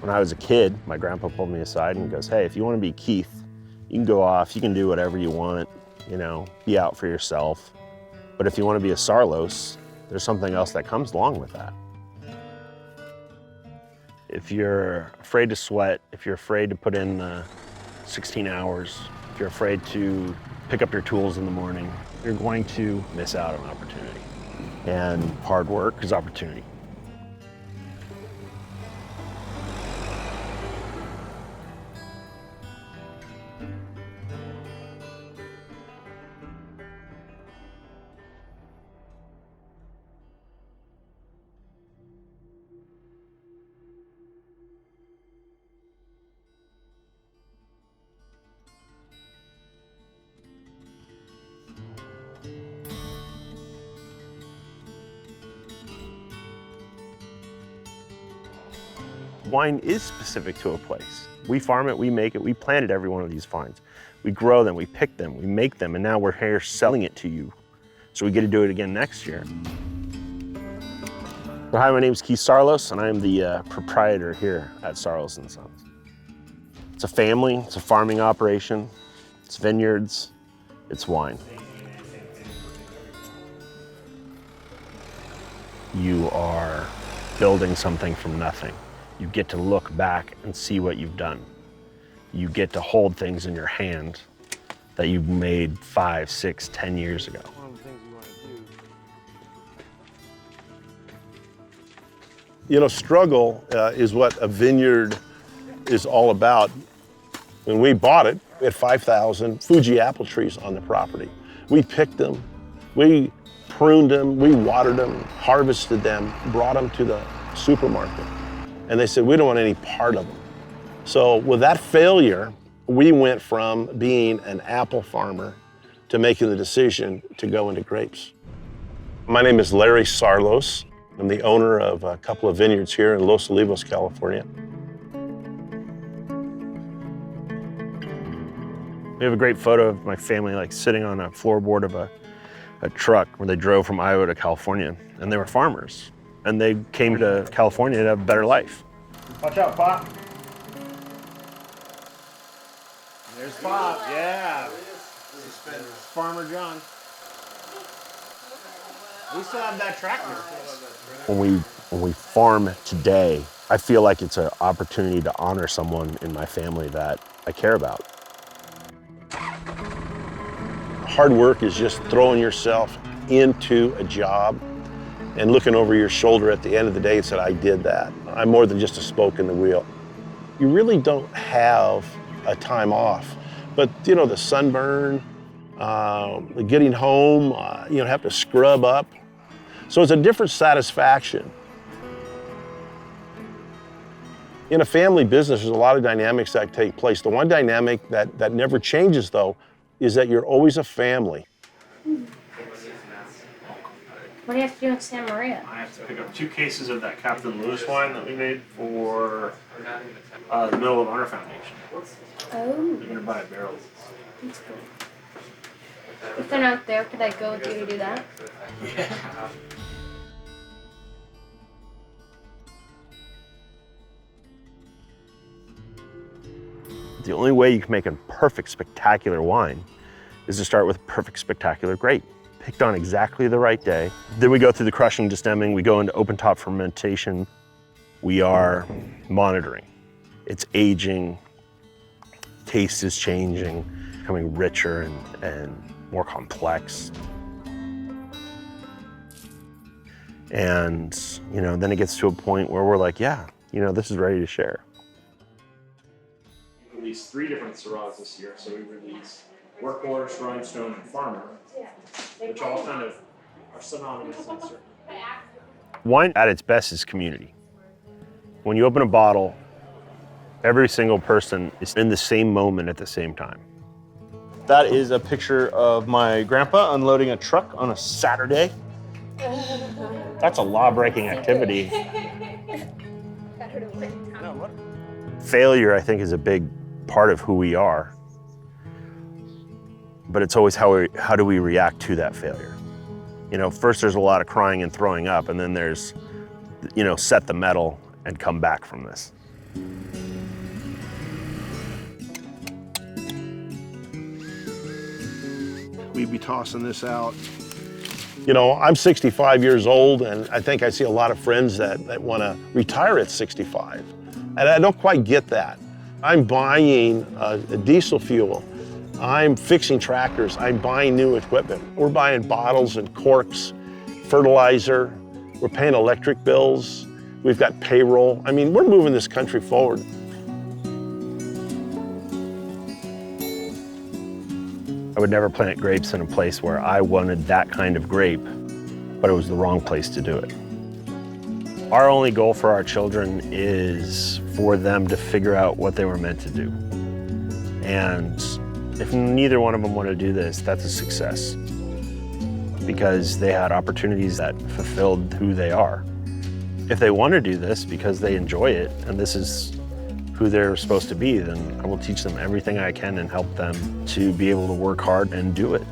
When I was a kid, my grandpa pulled me aside and goes, hey, if you want to be Keith, you can go off, you can do whatever you want, you know, be out for yourself. But if you want to be a Saarloos, there's something else that comes along with that. If you're afraid to sweat, if you're afraid to put in 16 hours, if you're afraid to pick up your tools in the morning, you're going to miss out on opportunity. And hard work is opportunity. Wine is specific to a place. We farm it, we make it, we planted every one of these vines. We grow them, we pick them, we make them, and now we're here selling it to you. So we get to do it again next year. So hi, my name is Keith Saarloos, and I am the proprietor here at Saarloos & Sons. It's a family, it's a farming operation, it's vineyards, it's wine. You are building something from nothing. You get to look back and see what you've done. You get to hold things in your hand that you made 5, 6, 10 years ago. One of the things you want to do. You know, struggle is what a vineyard is all about. When we bought it, we had 5,000 Fuji apple trees on the property. We picked them, we pruned them, we watered them, harvested them, brought them to the supermarket. And they said, we don't want any part of them. So with that failure, we went from being an apple farmer to making the decision to go into grapes. My name is Larry Saarloos. I'm the owner of a couple of vineyards here in Los Olivos, California. We have a great photo of my family like sitting on a floorboard of a truck where they drove from Iowa to California, and they were farmers. And they came to California to have a better life. Watch out, Pop. There's Pop, yeah. Farmer John. We still have that tractor. When we farm today, I feel like it's an opportunity to honor someone in my family that I care about. Hard work is just throwing yourself into a job and looking over your shoulder at the end of the day and said, I did that. I'm more than just a spoke in the wheel. You really don't have a time off. But you know, the sunburn, getting home, you know, have to scrub up. So it's a different satisfaction. In a family business, there's a lot of dynamics that take place. The one dynamic that never changes though, is that you're always a family. What do you have to do in Santa Maria? I have to pick up 2 cases of that Captain Lewis wine that we made for the Middle of Honor Foundation. Oh, They're gonna buy a barrel. that's cool. If they're not there, could I go with you to do that? Yeah. The only way you can make a perfect, spectacular wine is to start with a perfect, spectacular grape, picked on exactly the right day. Then we go through the crushing, destemming, we go into open top fermentation. We are monitoring. It's aging, taste is changing, becoming richer and more complex. And, you know, then it gets to a point where we're like, yeah, you know, this is ready to share. We released 3 different Syrahs this year. So we released Workhorse, Rhinestone, and Farmer, which all kind of are synonymous in certain. Wine at its best is community. When you open a bottle, every single person is in the same moment at the same time. That is a picture of my grandpa unloading a truck on a Saturday. That's a law-breaking activity. Failure, I think, is a big part of who we are. But it's always how do we react to that failure? You know, first there's a lot of crying and throwing up, and then there's, you know, set the metal and come back from this. We'd be tossing this out. You know, I'm 65 years old, and I think I see a lot of friends that want to retire at 65. And I don't quite get that. I'm buying a diesel fuel. I'm fixing tractors. I'm buying new equipment. We're buying bottles and corks, fertilizer. We're paying electric bills. We've got payroll. I mean, we're moving this country forward. I would never plant grapes in a place where I wanted that kind of grape, but it was the wrong place to do it. Our only goal for our children is for them to figure out what they were meant to do. And if neither one of them want to do this, that's a success, because they had opportunities that fulfilled who they are. If they want to do this because they enjoy it and this is who they're supposed to be, then I will teach them everything I can and help them to be able to work hard and do it.